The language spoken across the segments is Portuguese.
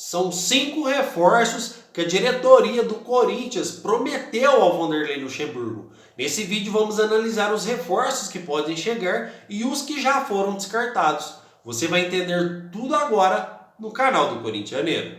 São 5 reforços que a diretoria do Corinthians prometeu ao Vanderlei Luxemburgo. Nesse vídeo vamos analisar os reforços que podem chegar e os que já foram descartados. Você vai entender tudo agora no canal do Corintianeiro.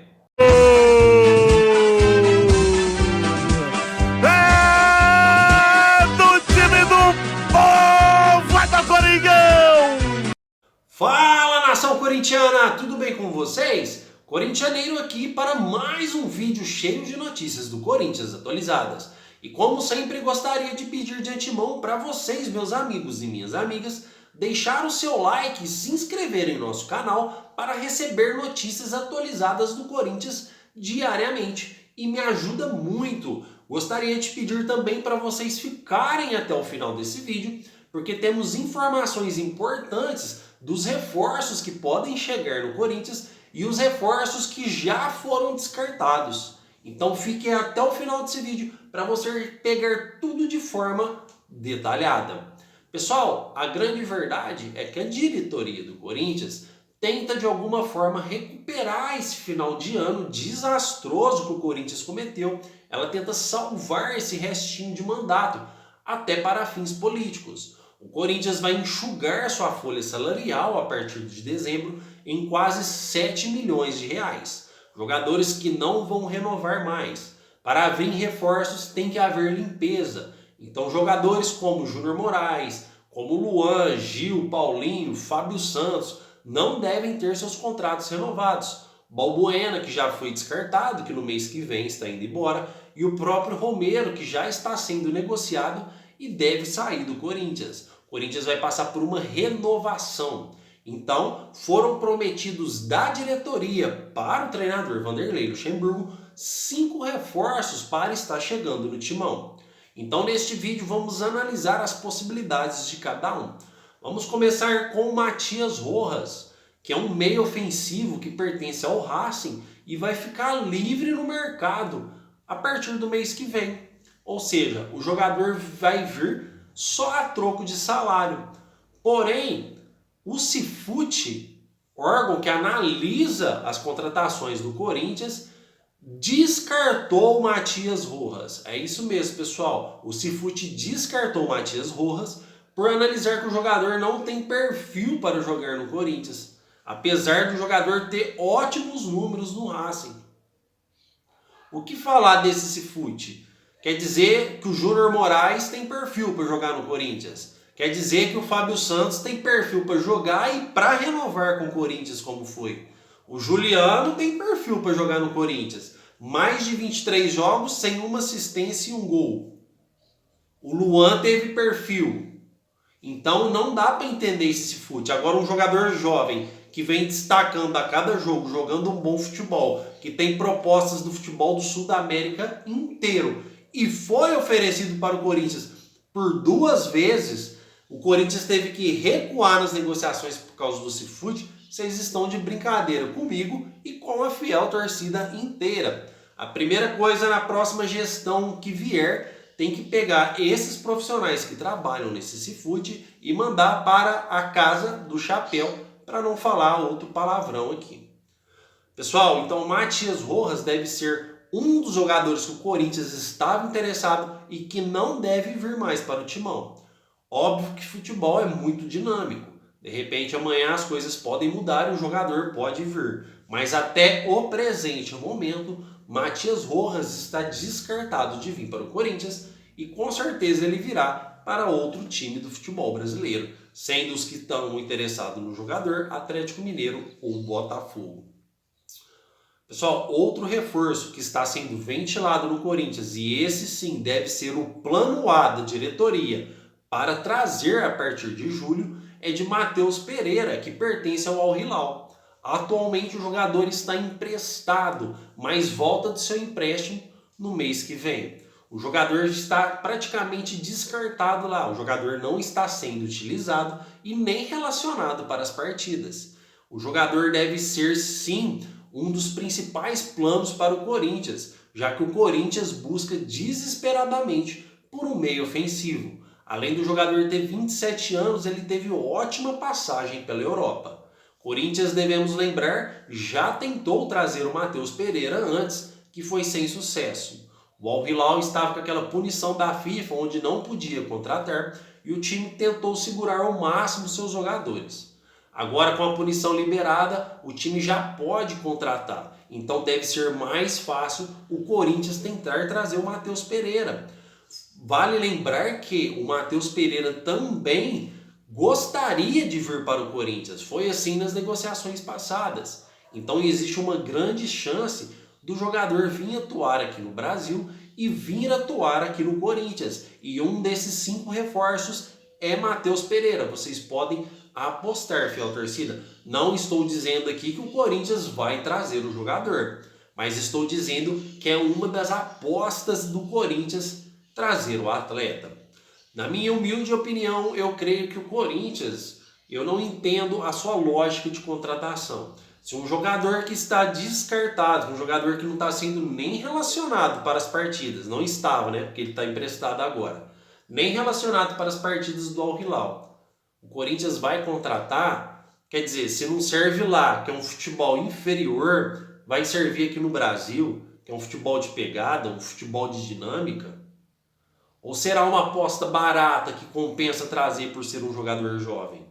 Fala, nação corintiana, tudo bem com vocês? Corintianeiro aqui para mais um vídeo cheio de notícias do Corinthians atualizadas. E como sempre gostaria de pedir de antemão para vocês, meus amigos e minhas amigas, deixar o seu like e se inscrever em nosso canal para receber notícias atualizadas do Corinthians diariamente. E me ajuda muito. Gostaria de pedir também para vocês ficarem até o final desse vídeo, porque temos informações importantes dos reforços que podem chegar no Corinthians e os reforços que já foram descartados. Então fique até o final desse vídeo para você pegar tudo de forma detalhada. Pessoal, a grande verdade é que a diretoria do Corinthians tenta de alguma forma recuperar esse final de ano desastroso que o Corinthians cometeu. Ela tenta salvar esse restinho de mandato, até para fins políticos. O Corinthians vai enxugar sua folha salarial a partir de dezembro em quase 7 milhões de reais. Jogadores que não vão renovar mais. Para haver reforços tem que haver limpeza. Então jogadores como Júnior Moraes, como Luan, Gil, Paulinho, Fábio Santos não devem ter seus contratos renovados. Balbuena, que já foi descartado, que no mês que vem está indo embora, e o próprio Romero, que já está sendo negociado e deve sair do Corinthians. O Corinthians vai passar por uma renovação. Então, foram prometidos da diretoria para o treinador Vanderlei Luxemburgo 5 reforços para estar chegando no timão. Então, neste vídeo, vamos analisar as possibilidades de cada um. Vamos começar com o Matias Rojas, que é um meio ofensivo que pertence ao Racing e vai ficar livre no mercado a partir do mês que vem. Ou seja, o jogador vai vir só a troco de salário. Porém, o Cifute, órgão que analisa as contratações do Corinthians, descartou o Matias Rojas. É isso mesmo, pessoal. O Cifute descartou o Matias Rojas por analisar que o jogador não tem perfil para jogar no Corinthians, apesar do jogador ter ótimos números no Racing. O que falar desse Cifute? Quer dizer que o Júnior Moraes tem perfil para jogar no Corinthians. Quer dizer que o Fábio Santos tem perfil para jogar e para renovar com o Corinthians, como foi. O Juliano tem perfil para jogar no Corinthians. Mais de 23 jogos sem uma assistência e um gol. O Luan teve perfil. Então não dá para entender esse Cifute. Agora um jogador jovem que vem destacando a cada jogo, jogando um bom futebol, que tem propostas do futebol do Sul da América inteiro e foi oferecido para o Corinthians por 2 vezes, o Corinthians teve que recuar nas negociações por causa do Cifute. Vocês estão de brincadeira comigo e com a fiel torcida inteira. A primeira coisa, na próxima gestão que vier, tem que pegar esses profissionais que trabalham nesse Cifute e mandar para a casa do chapéu, para não falar outro palavrão aqui. Pessoal, então Matias Rojas deve ser um dos jogadores que o Corinthians estava interessado e que não deve vir mais para o timão. Óbvio que futebol é muito dinâmico. De repente amanhã as coisas podem mudar e o jogador pode vir. Mas até o presente momento, Matias Rojas está descartado de vir para o Corinthians e com certeza ele virá para outro time do futebol brasileiro, sendo os que estão interessados no jogador Atlético Mineiro ou Botafogo. Pessoal, outro reforço que está sendo ventilado no Corinthians, e esse sim deve ser o plano A da diretoria para trazer a partir de julho, é de Matheus Pereira, que pertence ao Al Hilal. Atualmente o jogador está emprestado, mas volta de seu empréstimo no mês que vem. O jogador está praticamente descartado lá, o jogador não está sendo utilizado e nem relacionado para as partidas. O jogador deve ser sim um dos principais planos para o Corinthians, já que o Corinthians busca desesperadamente por um meio ofensivo. Além do jogador ter 27 anos, ele teve ótima passagem pela Europa. Corinthians, devemos lembrar, já tentou trazer o Matheus Pereira antes, que foi sem sucesso. O Al Hilal estava com aquela punição da FIFA, onde não podia contratar, e o time tentou segurar ao máximo seus jogadores. Agora, com a punição liberada, o time já pode contratar. Então deve ser mais fácil o Corinthians tentar trazer o Matheus Pereira. Vale lembrar que o Matheus Pereira também gostaria de vir para o Corinthians. Foi assim nas negociações passadas. Então existe uma grande chance do jogador vir atuar aqui no Brasil e vir atuar aqui no Corinthians. E um desses 5 reforços é Matheus Pereira. Vocês podem apostar, fiel torcida. Não estou dizendo aqui que o Corinthians vai trazer o jogador, mas estou dizendo que é uma das apostas do Corinthians trazer o atleta. Na minha humilde opinião, eu creio que o Corinthians, eu não entendo a sua lógica de contratação. Se um jogador que está descartado, um jogador que não está sendo nem relacionado para as partidas, não estava, né? Porque ele está emprestado agora, nem relacionado para as partidas do Al Hilal, o Corinthians vai contratar, quer dizer, se não serve lá, que é um futebol inferior, vai servir aqui no Brasil, que é um futebol de pegada, um futebol de dinâmica? Ou será uma aposta barata que compensa trazer por ser um jogador jovem?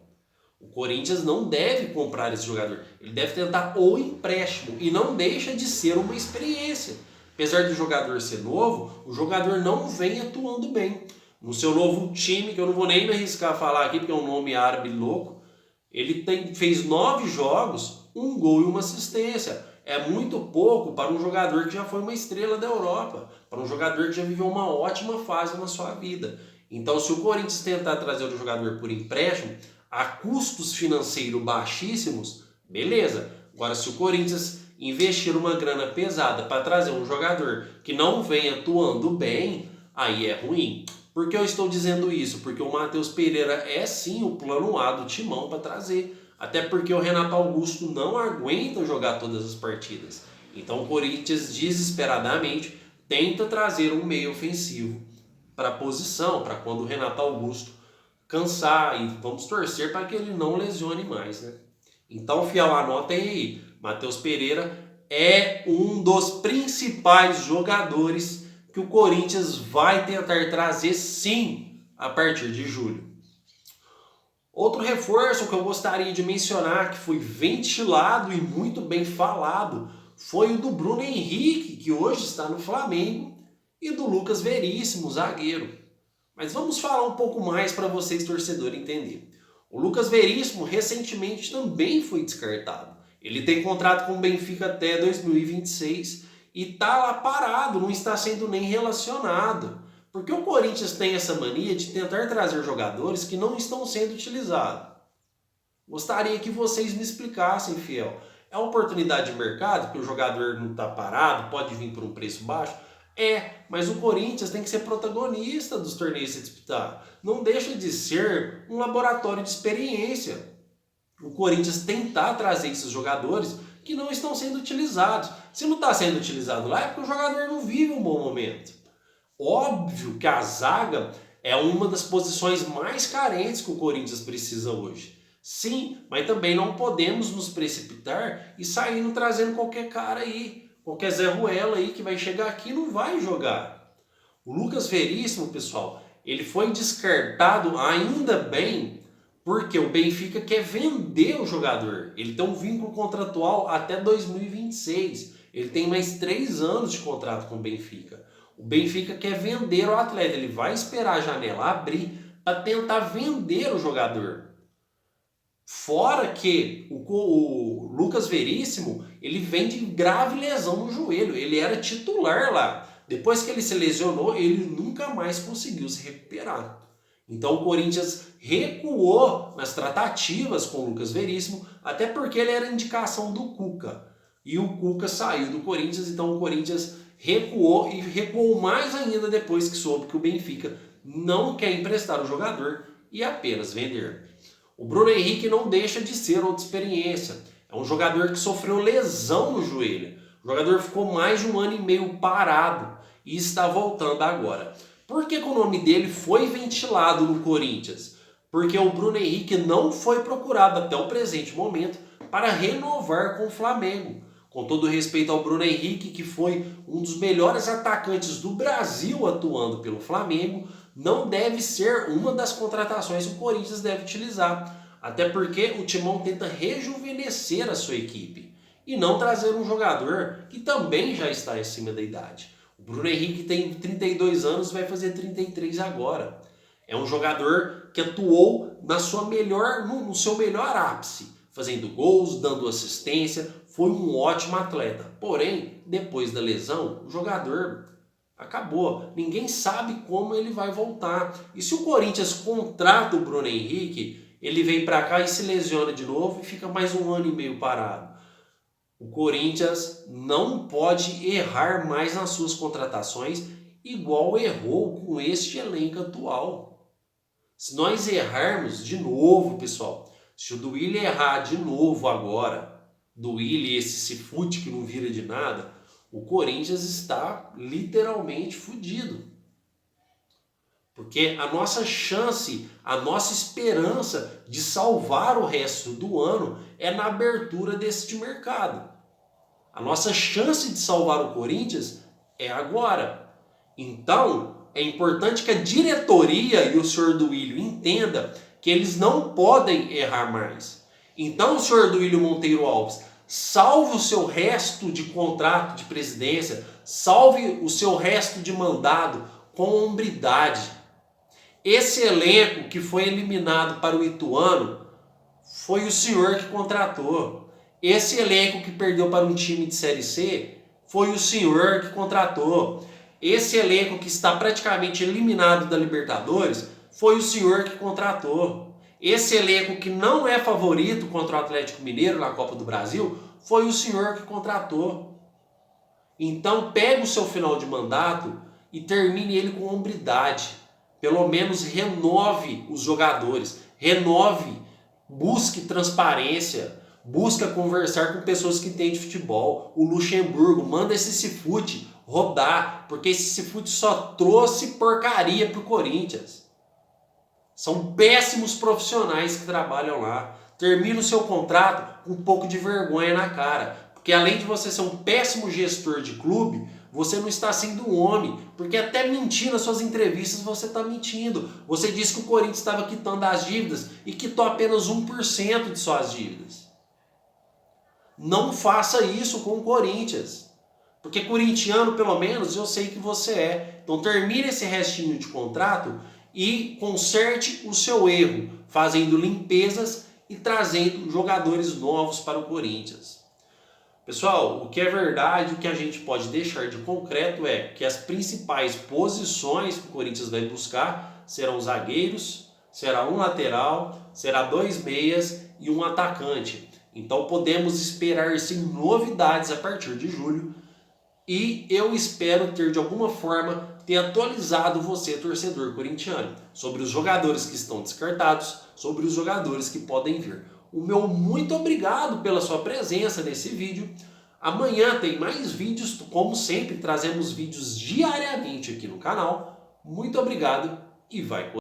O Corinthians não deve comprar esse jogador. Ele deve tentar o empréstimo e não deixa de ser uma experiência. Apesar do jogador ser novo, o jogador não vem atuando bem. No seu novo time, que eu não vou nem me arriscar a falar aqui, porque é um nome árabe louco, ele fez 9 jogos, 1 gol e 1 assistência. É muito pouco para um jogador que já foi uma estrela da Europa, para um jogador que já viveu uma ótima fase na sua vida. Então, se o Corinthians tentar trazer o jogador por empréstimo, a custos financeiros baixíssimos, beleza. Agora, se o Corinthians investir uma grana pesada para trazer um jogador que não vem atuando bem, aí é ruim. Por que eu estou dizendo isso? Porque o Matheus Pereira é sim o plano A do Timão para trazer. Até porque o Renato Augusto não aguenta jogar todas as partidas. Então o Corinthians desesperadamente tenta trazer um meio ofensivo para a posição, para quando o Renato Augusto cansar, e vamos torcer para que ele não lesione mais, né? Então, fiel, anotem aí, Matheus Pereira é um dos principais jogadores que o Corinthians vai tentar trazer sim a partir de julho. Outro reforço que eu gostaria de mencionar, que foi ventilado e muito bem falado, foi o do Bruno Henrique, que hoje está no Flamengo, e do Lucas Veríssimo, zagueiro. Mas vamos falar um pouco mais para vocês, torcedores, entenderem. O Lucas Veríssimo recentemente também foi descartado. Ele tem contrato com o Benfica até 2026 e está lá parado, não está sendo nem relacionado. Porque o Corinthians tem essa mania de tentar trazer jogadores que não estão sendo utilizados. Gostaria que vocês me explicassem, fiel. É uma oportunidade de mercado, que o jogador não está parado, pode vir por um preço baixo? Mas o Corinthians tem que ser protagonista dos torneios que disputar. Não deixa de ser um laboratório de experiência. O Corinthians tentar trazer esses jogadores que não estão sendo utilizados. Se não está sendo utilizado lá, é porque o jogador não vive um bom momento. Óbvio que a zaga é uma das posições mais carentes que o Corinthians precisa hoje. Sim, mas também não podemos nos precipitar e sair trazendo qualquer cara aí. Qualquer Zé Ruela aí que vai chegar aqui não vai jogar. O Lucas Veríssimo, pessoal, ele foi descartado ainda bem porque o Benfica quer vender o jogador. Ele tem um vínculo contratual até 2026. Ele tem mais 3 anos de contrato com o Benfica. O Benfica quer vender o atleta. Ele vai esperar a janela abrir para tentar vender o jogador. Fora que o Lucas Veríssimo, ele vem de grave lesão no joelho. Ele era titular lá. Depois que ele se lesionou, ele nunca mais conseguiu se recuperar. Então o Corinthians recuou nas tratativas com o Lucas Veríssimo, até porque ele era indicação do Cuca. E o Cuca saiu do Corinthians, então o Corinthians recuou e recuou mais ainda depois que soube que o Benfica não quer emprestar o jogador e apenas vender. O Bruno Henrique não deixa de ser outra experiência. É um jogador que sofreu lesão no joelho. O jogador ficou mais de 1 ano e meio parado e está voltando agora. Por que o nome dele foi ventilado no Corinthians? Porque o Bruno Henrique não foi procurado até o presente momento para renovar com o Flamengo. Com todo respeito ao Bruno Henrique, que foi um dos melhores atacantes do Brasil atuando pelo Flamengo, não deve ser uma das contratações que o Corinthians deve utilizar. Até porque o Timão tenta rejuvenescer a sua equipe e não trazer um jogador que também já está acima da idade. O Bruno Henrique tem 32 anos e vai fazer 33 agora. É um jogador que atuou no seu melhor ápice, fazendo gols, dando assistência, foi um ótimo atleta. Porém, depois da lesão, o jogador acabou. Ninguém sabe como ele vai voltar. E se o Corinthians contrata o Bruno Henrique, ele vem para cá e se lesiona de novo e fica mais 1 ano e meio parado. O Corinthians não pode errar mais nas suas contratações igual errou com este elenco atual. Se nós errarmos de novo, pessoal, se o Duílio errar de novo agora, Duílio, esse Cifute que não vira de nada, o Corinthians está literalmente fudido. Porque a nossa chance, a nossa esperança de salvar o resto do ano é na abertura deste mercado. A nossa chance de salvar o Corinthians é agora. Então, é importante que a diretoria e o senhor Duílio entendam que eles não podem errar mais. Então, senhor Duílio Monteiro Alves, salve o seu resto de contrato de presidência, salve o seu resto de mandado com hombridade. Esse elenco que foi eliminado para o Ituano foi o senhor que contratou. Esse elenco que perdeu para um time de Série C foi o senhor que contratou. Esse elenco que está praticamente eliminado da Libertadores foi o senhor que contratou. Esse elenco que não é favorito contra o Atlético Mineiro na Copa do Brasil foi o senhor que contratou. Então pegue o seu final de mandato e termine ele com hombridade. Pelo menos renove os jogadores, renove, busque transparência, busca conversar com pessoas que entendem de futebol. O Luxemburgo, manda esse Cifute rodar, porque esse Cifute só trouxe porcaria pro Corinthians. São péssimos profissionais que trabalham lá. Termina o seu contrato com um pouco de vergonha na cara, porque além de você ser um péssimo gestor de clube, você não está sendo um homem, porque até mentir nas suas entrevistas você está mentindo. Você disse que o Corinthians estava quitando as dívidas e quitou apenas 1% de suas dívidas. Não faça isso com o Corinthians, porque corintiano, pelo menos, eu sei que você é. Então termine esse restinho de contrato e conserte o seu erro, fazendo limpezas e trazendo jogadores novos para o Corinthians. Pessoal, o que é verdade, o que a gente pode deixar de concreto é que as principais posições que o Corinthians vai buscar serão zagueiros, será um lateral, será 2 meias e um atacante. Então podemos esperar sim novidades a partir de julho e eu espero ter de alguma forma ter atualizado você, torcedor corintiano, sobre os jogadores que estão descartados, sobre os jogadores que podem vir. O meu muito obrigado pela sua presença nesse vídeo. Amanhã tem mais vídeos, como sempre, trazemos vídeos diariamente aqui no canal. Muito obrigado e vai!